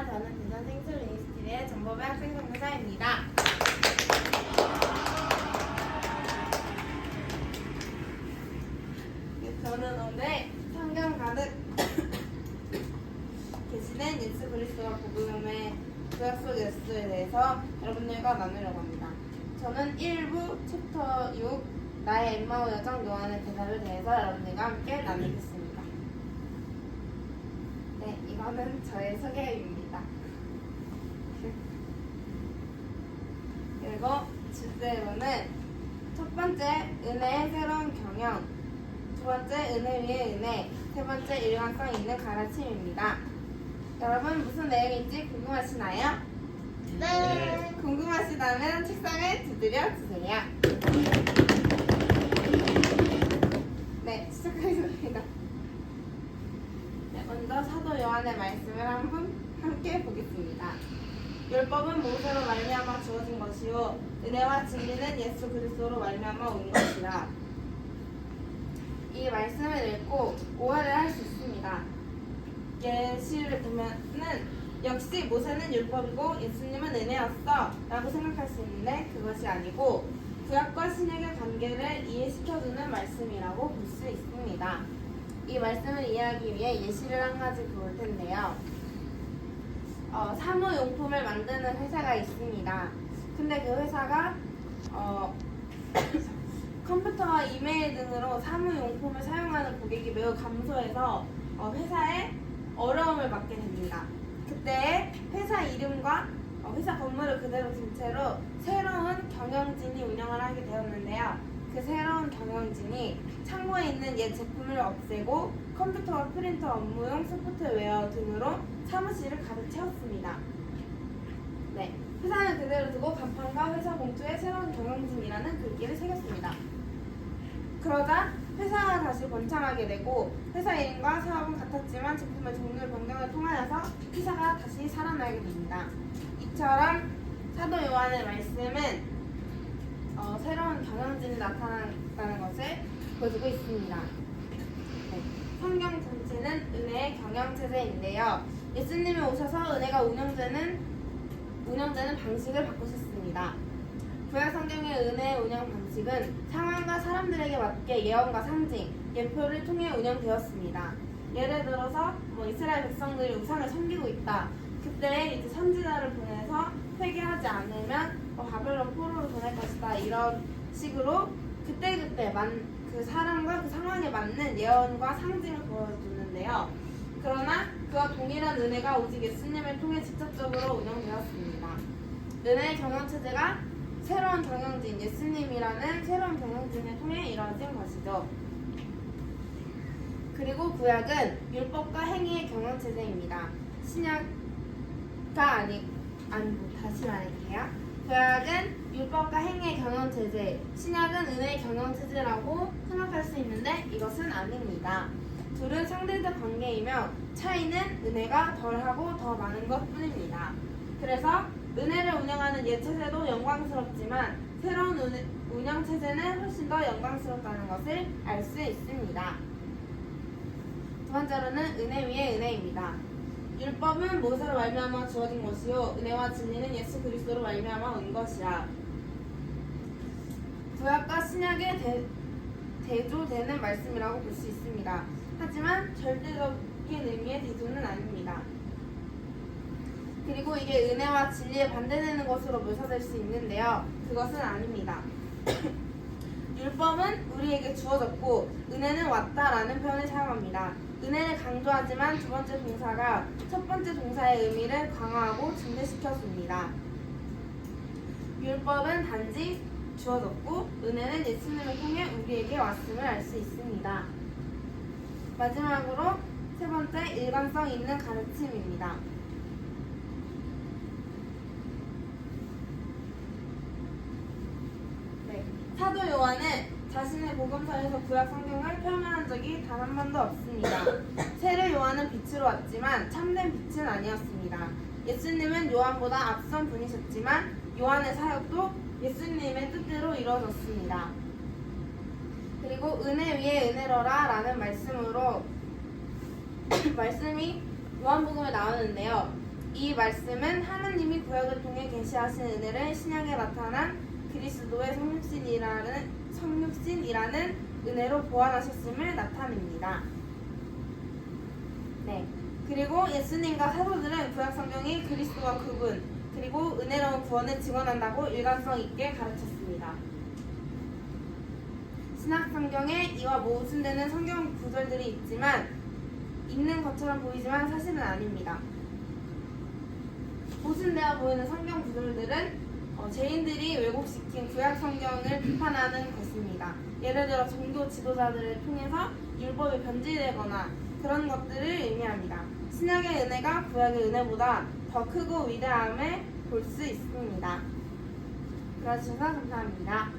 저는 대전 생술 유니스티의 전범의 학생 선교사입니다. 저는 오늘 성경 가득 계시는 예수 그리스도와 복음의 구약 속 예수에 대해서 여러분들과 나누려고 합니다. 저는 1부 챕터 6 나의 엠마오 여정 요한의 대답에 대해서 여러분들과 함께 나누겠습니다. 네, 이거는 저의 소개입니다. 그리고 주제로는 첫 번째 은혜의 새로운 경영, 두 번째 은혜 위의 은혜, 세 번째 일관성 있는 가르침입니다. 여러분 무슨 내용인지 궁금하시나요? 네. 궁금하시다면 책상에 두드려 주세요. 네, 시작하겠습니다. 네, 먼저 사도 요한의 말씀을 함께 보겠습니다. 율법은 모세로 말미암아 주어진 것이요 은혜와 진리는 예수 그리스도로 말미암아 온 것이라. 이 말씀을 읽고 오해를 할 수 있습니다. 예시를 들면은 역시 모세는 율법이고 예수님은 은혜였어 라고 생각할 수 있는데 그것이 아니고 구약과 신약의 관계를 이해시켜주는 말씀이라고 볼 수 있습니다. 이 말씀을 이해하기 위해 예시를 한 가지 볼 텐데요. 사무용품을 만드는 회사가 있습니다. 근데 그 회사가 컴퓨터와 이메일 등으로 사무용품을 사용하는 고객이 매우 감소해서 회사에 어려움을 받게 됩니다. 그때 회사 이름과 회사 건물을 그대로 둔 채로 새로운 경영진이 운영을 하게 되었는데요. 그 새로운 경영진이 창고에 있는 옛 제품을 없애고 컴퓨터와 프린터 업무용 소프트웨어 등으로 사무실을 가득 채웠습니다. 네, 회사는 그대로 두고 간판과 회사 봉투에 새로운 경영진이라는 글귀를 새겼습니다. 그러자 회사가 다시 번창하게 되고 회사 이름과 사업은 같았지만 제품의 종류 변경을 통하여서 회사가 다시 살아나게 됩니다. 이처럼 사도 요한의 말씀은 새로운 경영진이 나타났다는 것을 보여주고 있습니다. 네, 성경 전체는 은혜의 경영체제인데요. 예수님이 오셔서 은혜가 운영되는 방식을 바꾸셨습니다. 구약 성경의 은혜의 운영 방식은 상황과 사람들에게 맞게 예언과 상징, 예표를 통해 운영되었습니다. 예를 들어서 이스라엘 백성들이 우상을 섬기고 있다. 그때 이제 선지자를 보내서 회개하지 않으면 바벨론 포로로 보낼 것이다. 이런 식으로 그때그때 그 사람과 그 상황에 맞는 예언과 상징을 보여주는데요. 그러나 그와 동일한 은혜가 오직 예수님을 통해 직접적으로 운영되었습니다. 은혜의 경영체제가 새로운 경영진, 예수님이라는 새로운 경영진을 통해 이루어진 것이죠. 그리고 구약은 율법과 행위의 경영체제입니다. 다시 말할게요. 구약은 율법과 행위의 경영체제, 신약은 은혜의 경영체제라고 생각할 수 있는데 이것은 아닙니다. 둘은 상대적 관계이며 차이는 은혜가 덜하고 더 많은 것 뿐입니다. 그래서 은혜를 운영하는 옛 체제도 영광스럽지만 새로운 운영 체제는 훨씬 더 영광스럽다는 것을 알 수 있습니다. 두 번째로는 은혜 위의 은혜입니다. 율법은 모세로 말미암아 주어진 것이요 은혜와 진리는 예수 그리스도로 말미암아 온 것이라. 구약과 신약에 대조되는 말씀이라고 볼 수 있습니다. 하지만 절대적인 의미의 대조는 아닙니다. 그리고 이게 은혜와 진리에 반대되는 것으로 묘사될 수 있는데요. 그것은 아닙니다. 율법은 우리에게 주어졌고 은혜는 왔다라는 표현을 사용합니다. 은혜를 강조하지만 두 번째 동사가 첫 번째 동사의 의미를 강화하고 증대시켜줍니다. 율법은 단지 주어졌고 은혜는 예수님을 통해 우리에게 왔음을 알 수 있습니다. 마지막으로 세 번째 일관성 있는 가르침입니다. 사도 요한은 자신의 복음서에서 구약 성경을 표현한 적이 단 한 번도 없습니다. 세례 요한은 빛으로 왔지만 참된 빛은 아니었습니다. 예수님은 요한보다 앞선 분이셨지만 요한의 사역도 예수님의 뜻대로 이루어졌습니다. 그리고 은혜 위에 은혜로라 라는 말씀이 요한복음에 나오는데요. 이 말씀은 하나님이 구약을 통해 계시하신 은혜를 신약에 나타난 그리스도의 성육신이라는 은혜로 보완하셨음을 나타냅니다. 네. 그리고 예수님과 사도들은 구약 성경이 그리스도와 그분 그리고 은혜로운 구원을 증언한다고 일관성 있게 가르쳤습니다. 신약 성경에 이와 모순되는 성경 구절들이 있는 것처럼 보이지만 사실은 아닙니다. 모순되어 보이는 성경 구절들은 죄인들이 왜곡시킨 구약 성경을 비판하는 것입니다. 예를 들어 종교 지도자들을 통해서 율법이 변질되거나 그런 것들을 의미합니다. 신약의 은혜가 구약의 은혜보다 더 크고 위대함을 볼 수 있습니다. 들어주셔서 감사합니다.